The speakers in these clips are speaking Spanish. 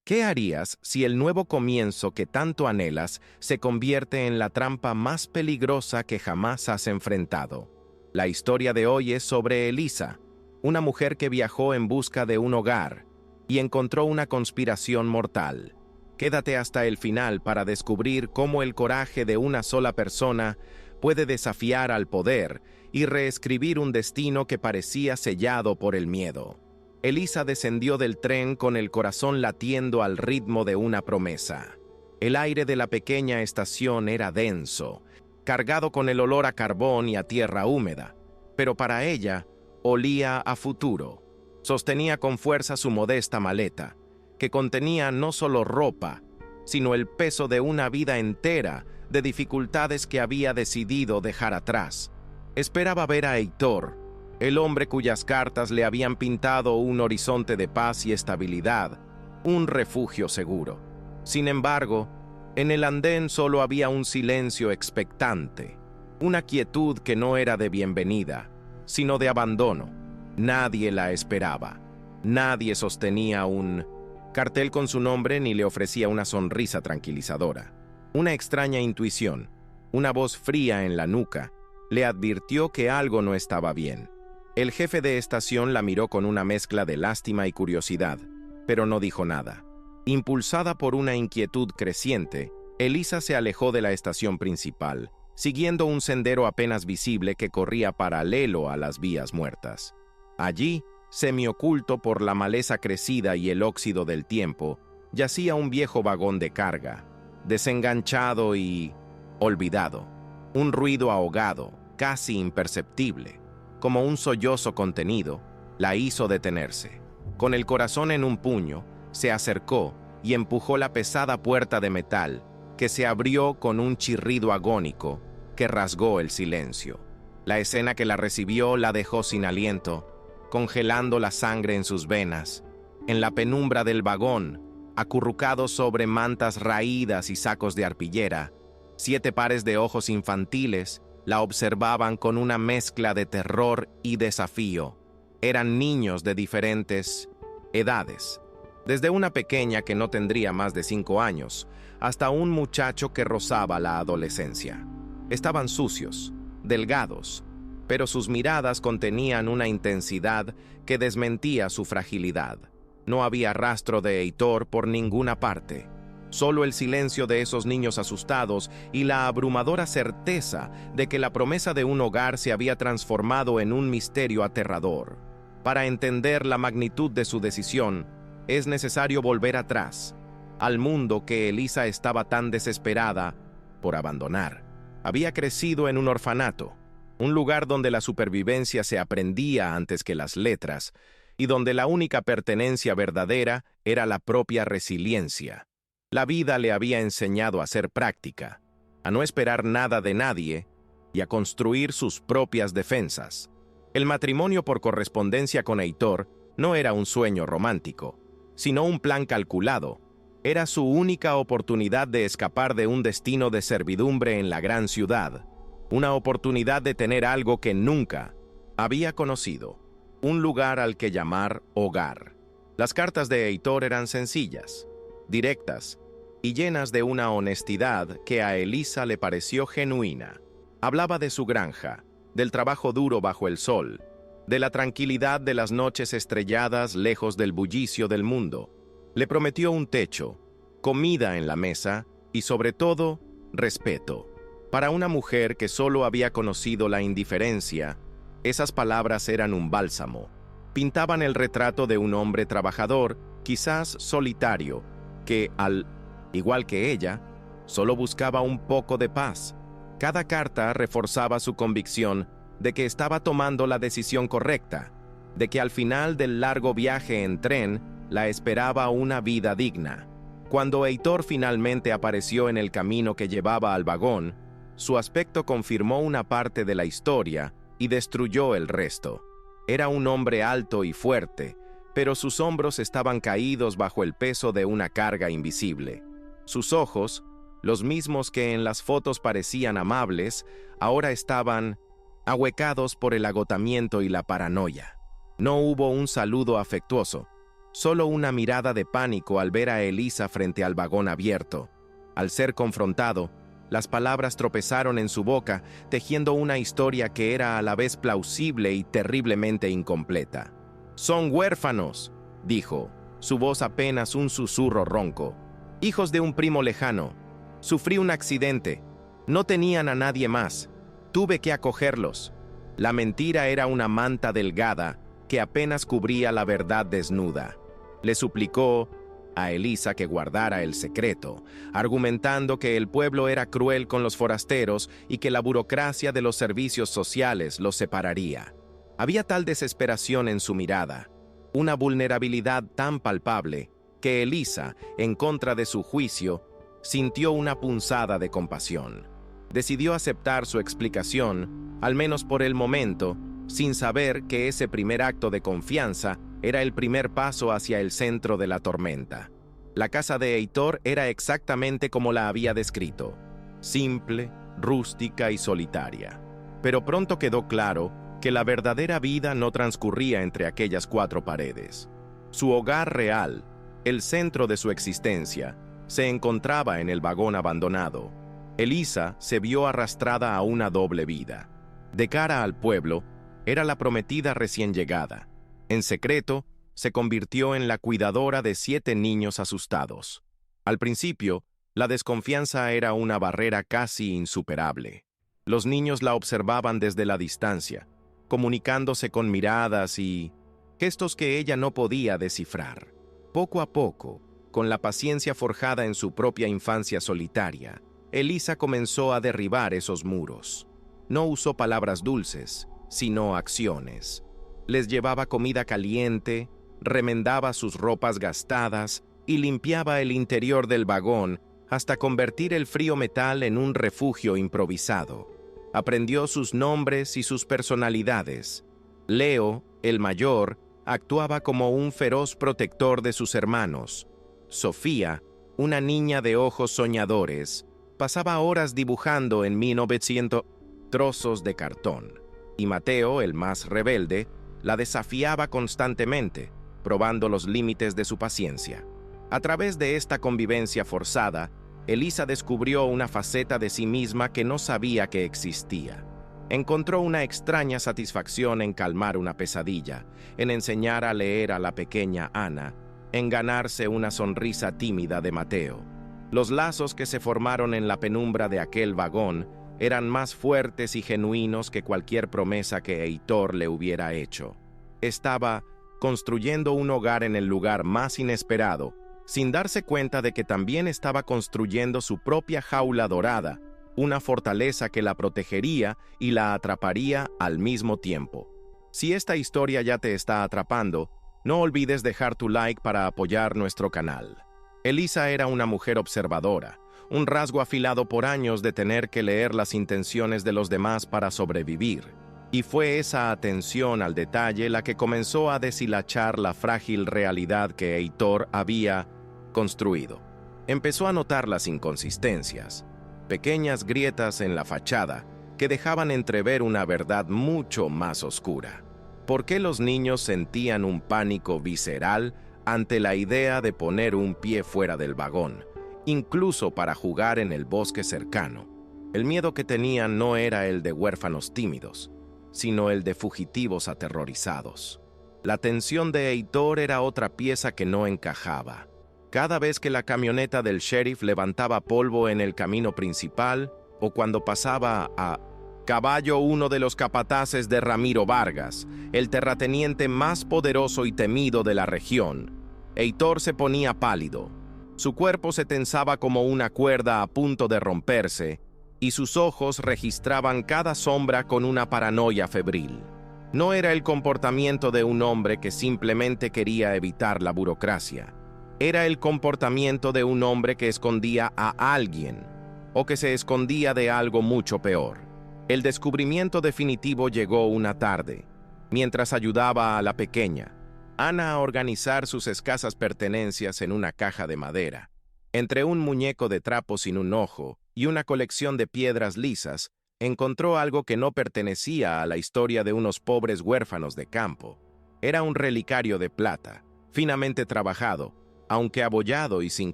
¿Qué harías si el nuevo comienzo que tanto anhelas se convierte en la trampa más peligrosa que jamás has enfrentado? La historia de hoy es sobre Elisa, una mujer que viajó en busca de un hogar y encontró una conspiración mortal. Quédate hasta el final para descubrir cómo el coraje de una sola persona puede desafiar al poder y reescribir un destino que parecía sellado por el miedo. Elisa descendió del tren con el corazón latiendo al ritmo de una promesa. El aire de la pequeña estación era denso, cargado con el olor a carbón y a tierra húmeda, pero para ella olía a futuro. Sostenía con fuerza su modesta maleta, que contenía no solo ropa, sino el peso de una vida entera de dificultades que había decidido dejar atrás. Esperaba ver a Heitor, el hombre cuyas cartas le habían pintado un horizonte de paz y estabilidad, un refugio seguro. Sin embargo, en el andén solo había un silencio expectante, una quietud que no era de bienvenida, sino de abandono. Nadie la esperaba. Nadie sostenía un cartel con su nombre ni le ofrecía una sonrisa tranquilizadora. Una extraña intuición, una voz fría en la nuca, le advirtió que algo no estaba bien. El jefe de estación la miró con una mezcla de lástima y curiosidad, pero no dijo nada. Impulsada por una inquietud creciente, Elisa se alejó de la estación principal, siguiendo un sendero apenas visible que corría paralelo a las vías muertas. Allí, semioculto por la maleza crecida y el óxido del tiempo, yacía un viejo vagón de carga, desenganchado y olvidado. Un ruido ahogado, casi imperceptible, como un sollozo contenido, la hizo detenerse. Con el corazón en un puño, se acercó y empujó la pesada puerta de metal, que se abrió con un chirrido agónico que rasgó el silencio. La escena que la recibió la dejó sin aliento, congelando la sangre en sus venas. En la penumbra del vagón, acurrucados sobre mantas raídas y sacos de arpillera, 7 pares de ojos infantiles la observaban con una mezcla de terror y desafío. Eran niños de diferentes edades, desde una pequeña que no tendría más de 5 años, hasta un muchacho que rozaba la adolescencia. Estaban sucios, delgados, pero sus miradas contenían una intensidad que desmentía su fragilidad. No había rastro de Heitor por ninguna parte. Solo el silencio de esos niños asustados y la abrumadora certeza de que la promesa de un hogar se había transformado en un misterio aterrador. Para entender la magnitud de su decisión, es necesario volver atrás, al mundo que Elisa estaba tan desesperada por abandonar. Había crecido en un orfanato, un lugar donde la supervivencia se aprendía antes que las letras, y donde la única pertenencia verdadera era la propia resiliencia. La vida le había enseñado a ser práctica, a no esperar nada de nadie y a construir sus propias defensas. El matrimonio por correspondencia con Heitor no era un sueño romántico, sino un plan calculado. Era su única oportunidad de escapar de un destino de servidumbre en la gran ciudad, una oportunidad de tener algo que nunca había conocido, un lugar al que llamar hogar. Las cartas de Heitor eran sencillas, directas y llenas de una honestidad que a Elisa le pareció genuina. Hablaba de su granja, del trabajo duro bajo el sol, de la tranquilidad de las noches estrelladas lejos del bullicio del mundo. Le prometió un techo, comida en la mesa y, sobre todo, respeto. Para una mujer que solo había conocido la indiferencia, esas palabras eran un bálsamo. Pintaban el retrato de un hombre trabajador, quizás solitario, que, al igual que ella, solo buscaba un poco de paz. Cada carta reforzaba su convicción de que estaba tomando la decisión correcta, de que al final del largo viaje en tren la esperaba una vida digna. Cuando Heitor finalmente apareció en el camino que llevaba al vagón, su aspecto confirmó una parte de la historia y destruyó el resto. Era un hombre alto y fuerte, pero sus hombros estaban caídos bajo el peso de una carga invisible. Sus ojos, los mismos que en las fotos parecían amables, ahora estaban ahuecados por el agotamiento y la paranoia. No hubo un saludo afectuoso, Solo una mirada de pánico al ver a Elisa frente al vagón abierto. Al ser confrontado, las palabras tropezaron en su boca, tejiendo una historia que era a la vez plausible y terriblemente incompleta. «Son huérfanos», dijo, su voz apenas un susurro ronco. «Hijos de un primo lejano. Sufrí un accidente. No tenían a nadie más. Tuve que acogerlos». La mentira era una manta delgada que apenas cubría la verdad desnuda. Le suplicó a Elisa que guardara el secreto, argumentando que el pueblo era cruel con los forasteros y que la burocracia de los servicios sociales los separaría. Había tal desesperación en su mirada, una vulnerabilidad tan palpable, que Elisa, en contra de su juicio, sintió una punzada de compasión. Decidió aceptar su explicación, al menos por el momento, sin saber que ese primer acto de confianza era el primer paso hacia el centro de la tormenta. La casa de Heitor era exactamente como la había descrito: simple, rústica y solitaria. Pero pronto quedó claro que la verdadera vida no transcurría entre aquellas cuatro paredes. Su hogar real, el centro de su existencia, se encontraba en el vagón abandonado. Elisa se vio arrastrada a una doble vida. De cara al pueblo, era la prometida recién llegada. En secreto, se convirtió en la cuidadora de 7 niños asustados. Al principio, la desconfianza era una barrera casi insuperable. Los niños la observaban desde la distancia, comunicándose con miradas y gestos que ella no podía descifrar. Poco a poco, con la paciencia forjada en su propia infancia solitaria, Elisa comenzó a derribar esos muros. No usó palabras dulces, sino acciones. Les llevaba comida caliente, remendaba sus ropas gastadas y limpiaba el interior del vagón hasta convertir el frío metal en un refugio improvisado. Aprendió sus nombres y sus personalidades. Leo, el mayor, actuaba como un feroz protector de sus hermanos. Sofía, una niña de ojos soñadores, pasaba horas dibujando en 1900 trozos de cartón. Y Mateo, el más rebelde, la desafiaba constantemente, probando los límites de su paciencia. A través de esta convivencia forzada, Elisa descubrió una faceta de sí misma que no sabía que existía. Encontró una extraña satisfacción en calmar una pesadilla, en enseñar a leer a la pequeña Ana, en ganarse una sonrisa tímida de Mateo. Los lazos que se formaron en la penumbra de aquel vagón eran más fuertes y genuinos que cualquier promesa que Heitor le hubiera hecho. Estaba construyendo un hogar en el lugar más inesperado, sin darse cuenta de que también estaba construyendo su propia jaula dorada, una fortaleza que la protegería y la atraparía al mismo tiempo. Si esta historia ya te está atrapando, no olvides dejar tu like para apoyar nuestro canal. Elisa era una mujer observadora, un rasgo afilado por años de tener que leer las intenciones de los demás para sobrevivir. Y fue esa atención al detalle la que comenzó a deshilachar la frágil realidad que Heitor había construido. Empezó a notar las inconsistencias, pequeñas grietas en la fachada que dejaban entrever una verdad mucho más oscura. ¿Por qué los niños sentían un pánico visceral ante la idea de poner un pie fuera del vagón, incluso para jugar en el bosque cercano? El miedo que tenían no era el de huérfanos tímidos, sino el de fugitivos aterrorizados. La tensión de Heitor era otra pieza que no encajaba. Cada vez que la camioneta del sheriff levantaba polvo en el camino principal, o cuando pasaba a caballo uno de los capataces de Ramiro Vargas, el terrateniente más poderoso y temido de la región, Heitor se ponía pálido. Su cuerpo se tensaba como una cuerda a punto de romperse, y sus ojos registraban cada sombra con una paranoia febril. No era el comportamiento de un hombre que simplemente quería evitar la burocracia. Era el comportamiento de un hombre que escondía a alguien, o que se escondía de algo mucho peor. El descubrimiento definitivo llegó una tarde, mientras ayudaba a la pequeña, Ana, a organizar sus escasas pertenencias en una caja de madera. Entre un muñeco de trapo sin un ojo y una colección de piedras lisas, encontró algo que no pertenecía a la historia de unos pobres huérfanos de campo. Era un relicario de plata, finamente trabajado, aunque abollado y sin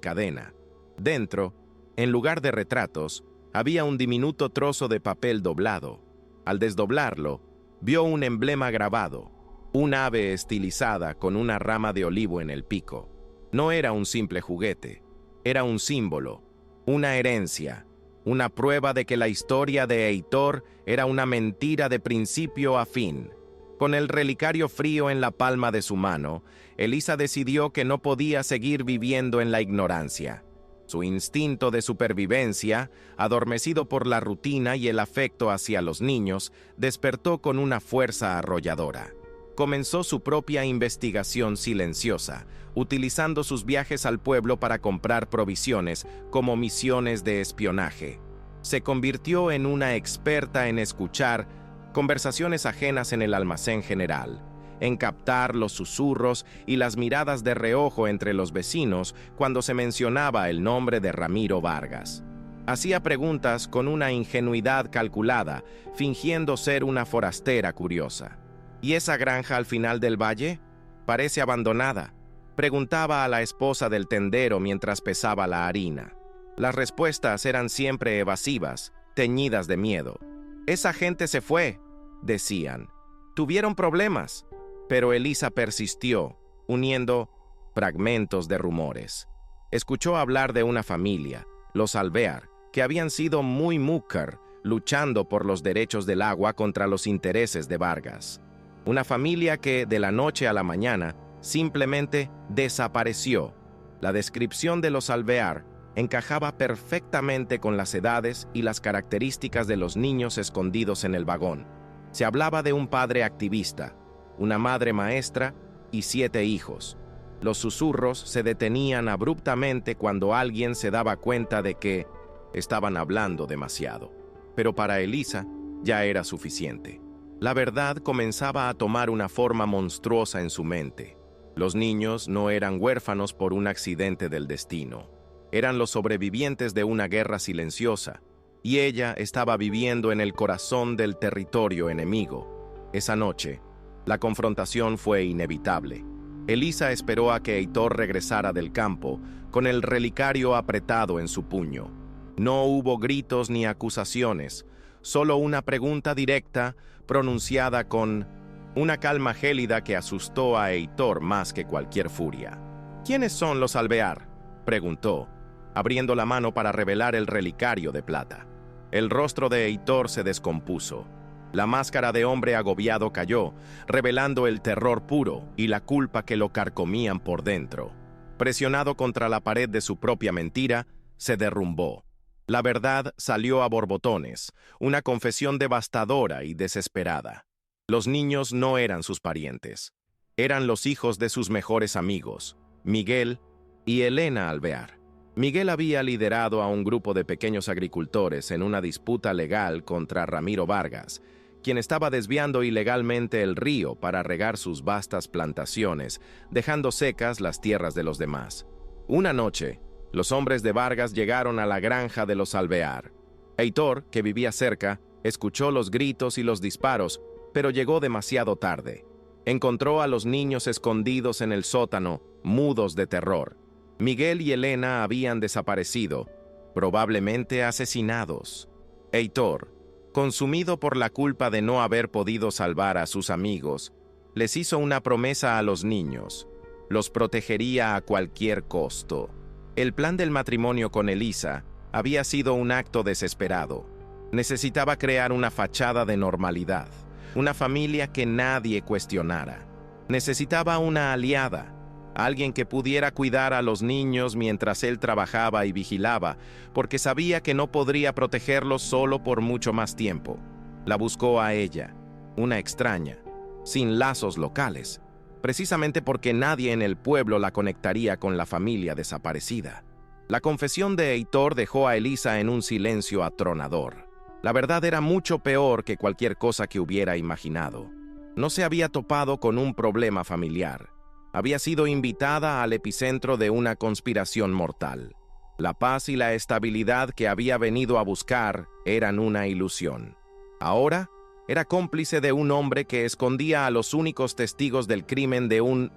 cadena. Dentro, en lugar de retratos, había un diminuto trozo de papel doblado. Al desdoblarlo, vio un emblema grabado, un ave estilizada con una rama de olivo en el pico. No era un simple juguete, era un símbolo, una herencia, una prueba de que la historia de Heitor era una mentira de principio a fin. Con el relicario frío en la palma de su mano, Elisa decidió que no podía seguir viviendo en la ignorancia. Su instinto de supervivencia, adormecido por la rutina y el afecto hacia los niños, despertó con una fuerza arrolladora. Comenzó su propia investigación silenciosa, utilizando sus viajes al pueblo para comprar provisiones como misiones de espionaje. Se convirtió en una experta en escuchar conversaciones ajenas en el almacén general, en captar los susurros y las miradas de reojo entre los vecinos cuando se mencionaba el nombre de Ramiro Vargas. Hacía preguntas con una ingenuidad calculada, fingiendo ser una forastera curiosa. ¿Y esa granja al final del valle? Parece abandonada. Preguntaba a la esposa del tendero mientras pesaba la harina. Las respuestas eran siempre evasivas, teñidas de miedo. «Esa gente se fue», decían. «Tuvieron problemas». Pero Elisa persistió, uniendo fragmentos de rumores. Escuchó hablar de una familia, los Alvear, que habían sido muy múcar, luchando por los derechos del agua contra los intereses de Vargas. Una familia que, de la noche a la mañana, simplemente desapareció. La descripción de los Alvear encajaba perfectamente con las edades y las características de los niños escondidos en el vagón. Se hablaba de un padre activista, una madre maestra y 7 hijos. Los susurros se detenían abruptamente cuando alguien se daba cuenta de que estaban hablando demasiado. Pero para Elisa ya era suficiente. La verdad comenzaba a tomar una forma monstruosa en su mente. Los niños no eran huérfanos por un accidente del destino. Eran los sobrevivientes de una guerra silenciosa, y ella estaba viviendo en el corazón del territorio enemigo. Esa noche, la confrontación fue inevitable. Elisa esperó a que Heitor regresara del campo, con el relicario apretado en su puño. No hubo gritos ni acusaciones, solo una pregunta directa, pronunciada con una calma gélida que asustó a Heitor más que cualquier furia. «¿Quiénes son los Alvear?», preguntó, abriendo la mano para revelar el relicario de plata. El rostro de Heitor se descompuso. La máscara de hombre agobiado cayó, revelando el terror puro y la culpa que lo carcomían por dentro. Presionado contra la pared de su propia mentira, se derrumbó. La verdad salió a borbotones, una confesión devastadora y desesperada. Los niños no eran sus parientes. Eran los hijos de sus mejores amigos, Miguel y Elena Alvear. Miguel había liderado a un grupo de pequeños agricultores en una disputa legal contra Ramiro Vargas, quien estaba desviando ilegalmente el río para regar sus vastas plantaciones, dejando secas las tierras de los demás. Una noche, los hombres de Vargas llegaron a la granja de los Alvear. Heitor, que vivía cerca, escuchó los gritos y los disparos, pero llegó demasiado tarde. Encontró a los niños escondidos en el sótano, mudos de terror. Miguel y Elena habían desaparecido, probablemente asesinados. Heitor, consumido por la culpa de no haber podido salvar a sus amigos, les hizo una promesa a los niños: los protegería a cualquier costo. El plan del matrimonio con Elisa había sido un acto desesperado. Necesitaba crear una fachada de normalidad, una familia que nadie cuestionara. Necesitaba una aliada, alguien que pudiera cuidar a los niños mientras él trabajaba y vigilaba, porque sabía que no podría protegerlos solo por mucho más tiempo. La buscó a ella, una extraña, sin lazos locales, precisamente porque nadie en el pueblo la conectaría con la familia desaparecida. La confesión de Heitor dejó a Elisa en un silencio atronador. La verdad era mucho peor que cualquier cosa que hubiera imaginado. No se había topado con un problema familiar. Había sido invitada al epicentro de una conspiración mortal. La paz y la estabilidad que había venido a buscar eran una ilusión. Ahora era cómplice de un hombre que escondía a los únicos testigos del crimen de un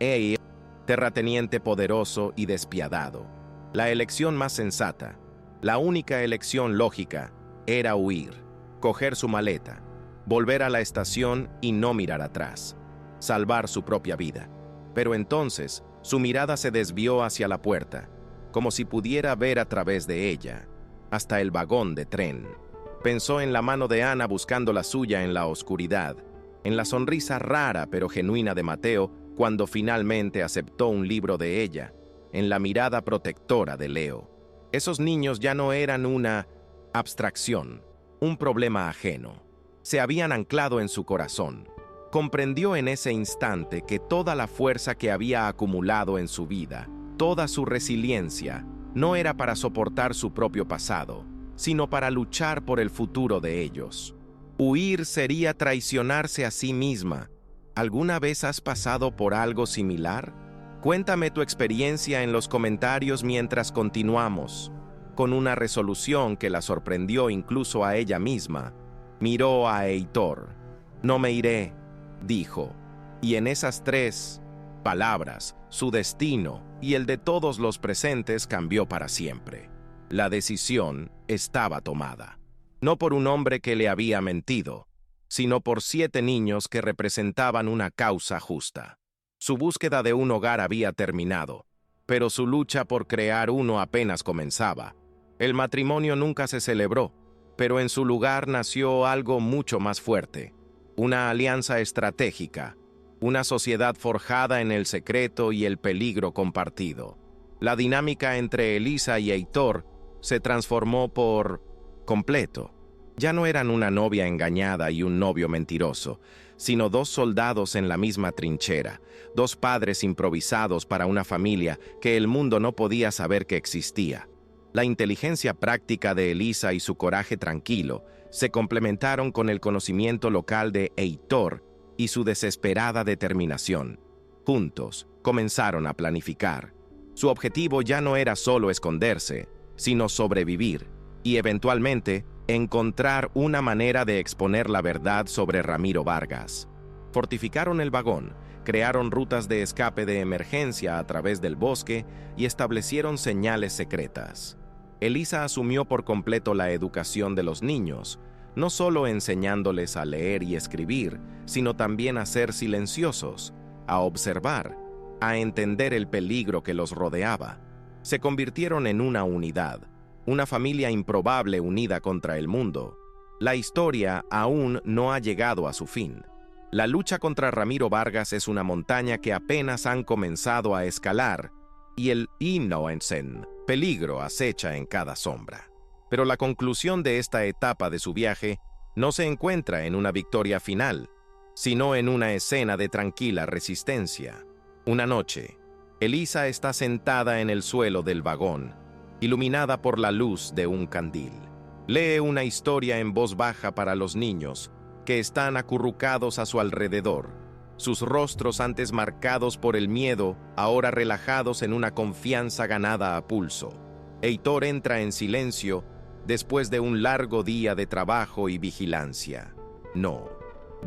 terrateniente poderoso y despiadado. La elección más sensata, la única elección lógica, era huir, coger su maleta, volver a la estación y no mirar atrás, salvar su propia vida. Pero entonces, su mirada se desvió hacia la puerta, como si pudiera ver a través de ella, hasta el vagón de tren. Pensó en la mano de Ana buscando la suya en la oscuridad, en la sonrisa rara pero genuina de Mateo cuando finalmente aceptó un libro de ella, en la mirada protectora de Leo. Esos niños ya no eran una abstracción, un problema ajeno. Se habían anclado en su corazón. Comprendió en ese instante que toda la fuerza que había acumulado en su vida, toda su resiliencia, no era para soportar su propio pasado, sino para luchar por el futuro de ellos. Huir sería traicionarse a sí misma. ¿Alguna vez has pasado por algo similar? Cuéntame tu experiencia en los comentarios mientras continuamos. Con una resolución que la sorprendió incluso a ella misma, miró a Heitor. «No me iré», dijo, y en esas 3 palabras, su destino y el de todos los presentes cambió para siempre. La decisión estaba tomada, no por un hombre que le había mentido, sino por 7 niños que representaban una causa justa. Su búsqueda de un hogar había terminado, pero su lucha por crear uno apenas comenzaba. El matrimonio nunca se celebró, pero en su lugar nació algo mucho más fuerte, una alianza estratégica, una sociedad forjada en el secreto y el peligro compartido. La dinámica entre Elisa y Heitor se transformó por completo. Ya no eran una novia engañada y un novio mentiroso, sino 2 soldados en la misma trinchera, 2 padres improvisados para una familia que el mundo no podía saber que existía. La inteligencia práctica de Elisa y su coraje tranquilo se complementaron con el conocimiento local de Heitor y su desesperada determinación. Juntos, comenzaron a planificar. Su objetivo ya no era solo esconderse, sino sobrevivir y, eventualmente, encontrar una manera de exponer la verdad sobre Ramiro Vargas. Fortificaron el vagón, crearon rutas de escape de emergencia a través del bosque y establecieron señales secretas. Elisa asumió por completo la educación de los niños, no solo enseñándoles a leer y escribir, sino también a ser silenciosos, a observar, a entender el peligro que los rodeaba. Se convirtieron en una unidad, una familia improbable unida contra el mundo. La historia aún no ha llegado a su fin. La lucha contra Ramiro Vargas es una montaña que apenas han comenzado a escalar, y el inocen peligro acecha en cada sombra. Pero la conclusión de esta etapa de su viaje no se encuentra en una victoria final, sino en una escena de tranquila resistencia. Una noche, Elisa está sentada en el suelo del vagón, iluminada por la luz de un candil. Lee una historia en voz baja para los niños, que están acurrucados a su alrededor, sus rostros antes marcados por el miedo, ahora relajados en una confianza ganada a pulso. Heitor entra en silencio después de un largo día de trabajo y vigilancia. No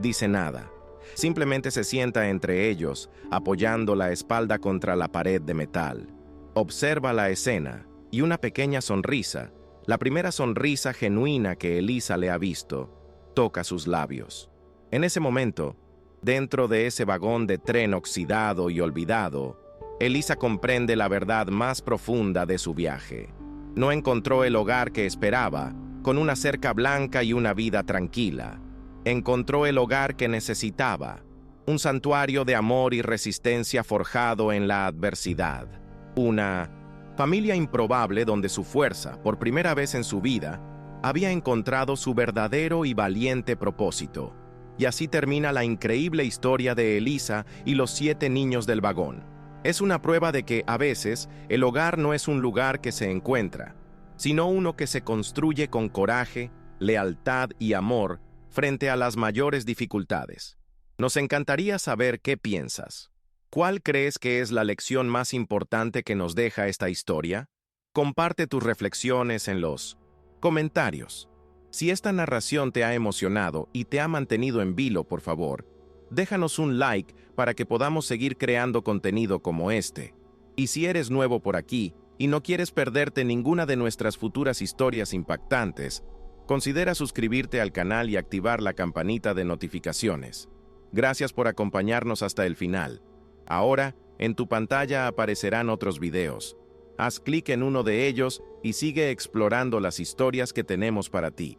dice nada. Simplemente se sienta entre ellos, apoyando la espalda contra la pared de metal. Observa la escena y una pequeña sonrisa, la primera sonrisa genuina que Elisa le ha visto, toca sus labios. En ese momento, dentro de ese vagón de tren oxidado y olvidado, Elisa comprende la verdad más profunda de su viaje. No encontró el hogar que esperaba, con una cerca blanca y una vida tranquila. Encontró el hogar que necesitaba, un santuario de amor y resistencia forjado en la adversidad. Una familia improbable donde su fuerza, por primera vez en su vida, había encontrado su verdadero y valiente propósito. Y así termina la increíble historia de Elisa y los 7 niños del vagón. Es una prueba de que, a veces, el hogar no es un lugar que se encuentra, sino uno que se construye con coraje, lealtad y amor frente a las mayores dificultades. Nos encantaría saber qué piensas. ¿Cuál crees que es la lección más importante que nos deja esta historia? Comparte tus reflexiones en los comentarios. Si esta narración te ha emocionado y te ha mantenido en vilo, por favor, Déjanos un like para que podamos seguir creando contenido como este. Y si eres nuevo por aquí y no quieres perderte ninguna de nuestras futuras historias impactantes, considera suscribirte al canal y activar la campanita de notificaciones. Gracias por acompañarnos hasta el final. Ahora, en tu pantalla aparecerán otros videos. Haz clic en uno de ellos y sigue explorando las historias que tenemos para ti.